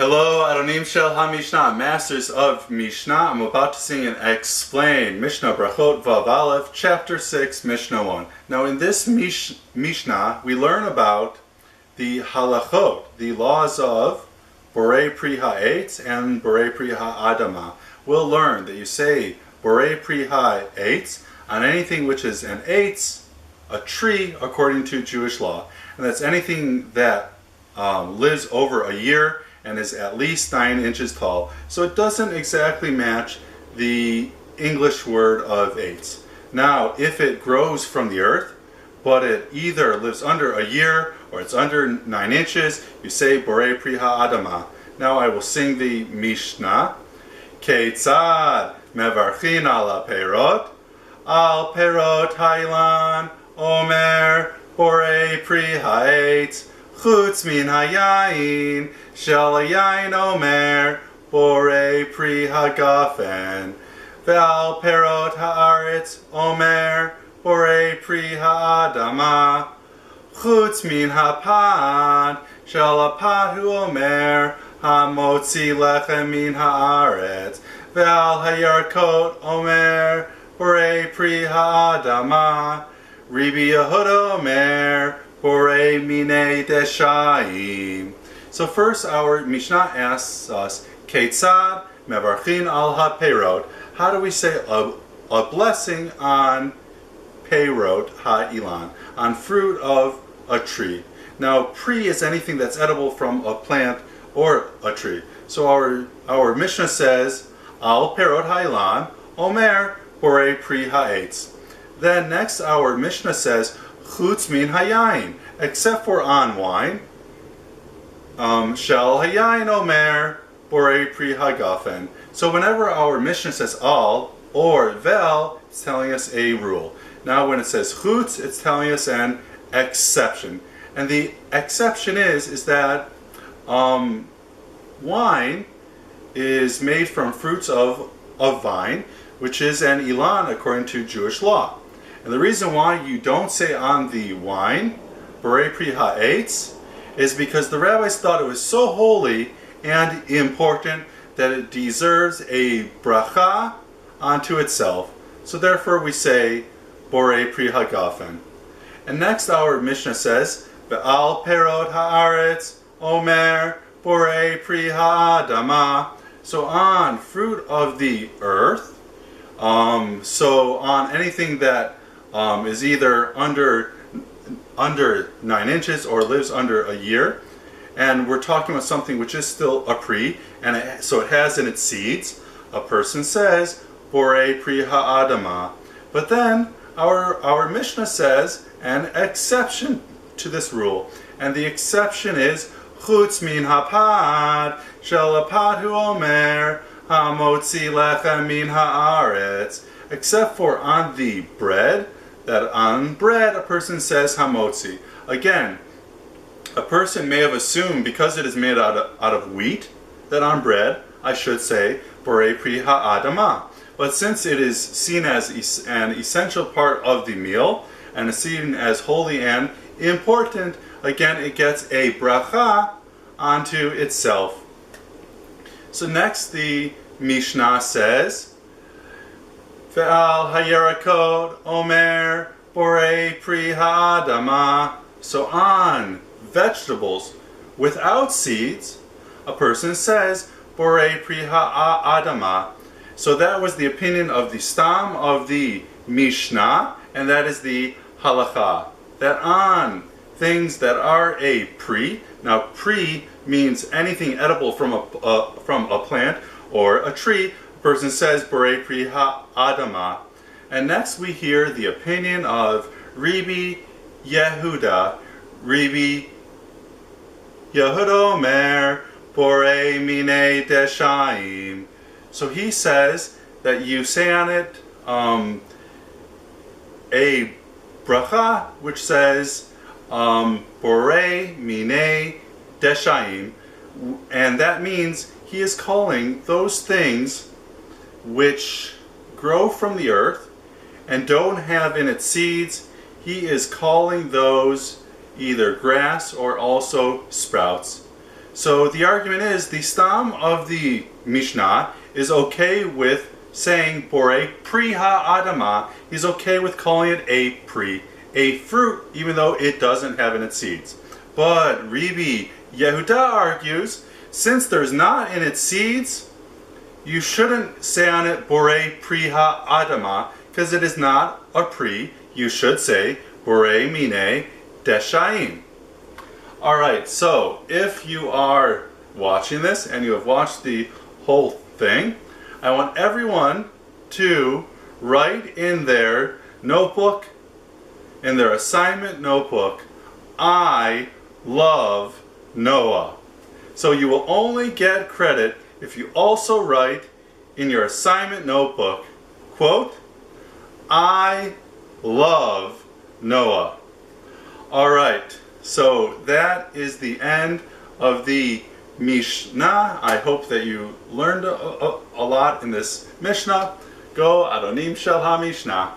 Hello, Adonim Shel HaMishnah, Masters of Mishnah. I'm about to sing and explain Mishna Brachot Vav Aleph, Chapter 6, Mishnah 1. Now in this Mishnah, we learn about the halachot, the laws of Borei Pri Ha'etz and Borei Pri Ha'adama. We'll learn that you say Borei Pri Ha'etz on anything which is an eitz, a tree, according to Jewish law. And that's anything that lives over a year and is at least 9 inches tall. So it doesn't exactly match the English word of eitz. Now, if it grows from the earth, but it either lives under a year or it's under 9 inches, you say Borei Pri Ha'adama. Now I will sing the Mishnah. Keitzad mevarchin al perot hailan, omer Borei Pri Ha'etz, chutz min hayayin, shel hayayin omer, Borei Pri Hagafen, ve'al perot ha'aretz, omer, Borei Pri Ha'adama, chutz min ha'pad, shel ha'pad hu omer, ha'motzi lechem min ha'aretz, ve'al hayarkot, omer, Borei Pri Ha'adama, Ribi Yehuda omer, Borei Minei Deshaim. So first our Mishnah asks us, Keitzad mevarchin al ha'perot. How do we say a blessing on perot ha'ilan, on fruit of a tree? Now, pri is anything that's edible from a plant or a tree. So our Mishnah says, al perot ha'ilan, omer Borei Pri Ha'etz. Then next our Mishnah says, chutz min hayayin, except for on wine, shel hayayin omer, Borei Pri Hagafen. So whenever our Mishnah says al or vel, it's telling us a rule. Now when it says chutz, it's telling us an exception. And the exception is that wine is made from fruits of vine, which is an ilan according to Jewish law. And the reason why you don't say on the wine, Borei Pri Ha'etz, is because the rabbis thought it was so holy and important that it deserves a bracha unto itself. So therefore we say Borei Pri Hagafen. And next our Mishnah says, Ve'al perot ha'aretz, omer, Borei Pri Ha'adama. So on fruit of the earth, so on anything that is either under 9 inches or lives under a year, and we're talking about something which is still a pri, and so it has in its seeds, a person says Borei Pri Ha'adama. But then our Mishnah says an exception to this rule, and the exception is chutz min ha'pad, shel ha'pad hu omer, ha'motzi lechem min ha'aretz, except for on the bread, that on bread a person says hamotzi. Again, a person may have assumed because it is made out of wheat that on bread I should say Borei Pri Ha'adama. But since it is seen as an essential part of the meal and is seen as holy and important, again it gets a bracha onto itself. So next the Mishnah says, Ve'al hayarakot omer Borei Pri Ha'adama. So on vegetables without seeds, a person says Borei Pri Ha'adama. So that was the opinion of the stam of the Mishnah, and that is the halacha. That on things that are a pri, now pri means anything edible from a plant or a tree, person says Borei Pri Ha'adama. And next we hear the opinion of Ribi Yehuda. Ribi Yehuda omer Borei Minei Deshaim. So he says that you say on it a bracha which says Borei Minei Deshaim, and that means he is calling those things which grow from the earth and don't have in its seeds, he is calling those either grass or also sprouts. So the argument is the stam of the Mishnah is okay with saying Borei Pri Ha'adama. He's okay with calling it a pri, a fruit, even though it doesn't have in its seeds. But Rabbi Yehuda argues, since there's not in its seeds, you shouldn't say on it Borei Pri Ha'adama, because it is not a pri. You should say Borei Mine Deshaim. Alright, so if you are watching this and you have watched the whole thing, I want everyone to write in their notebook, in their assignment notebook, I love Noah. So you will only get credit if you also write in your assignment notebook, quote, I love Noah. Alright. So that is the end of the Mishnah. I hope that you learned a lot in this Mishnah. Go Adonim Shel HaMishnah.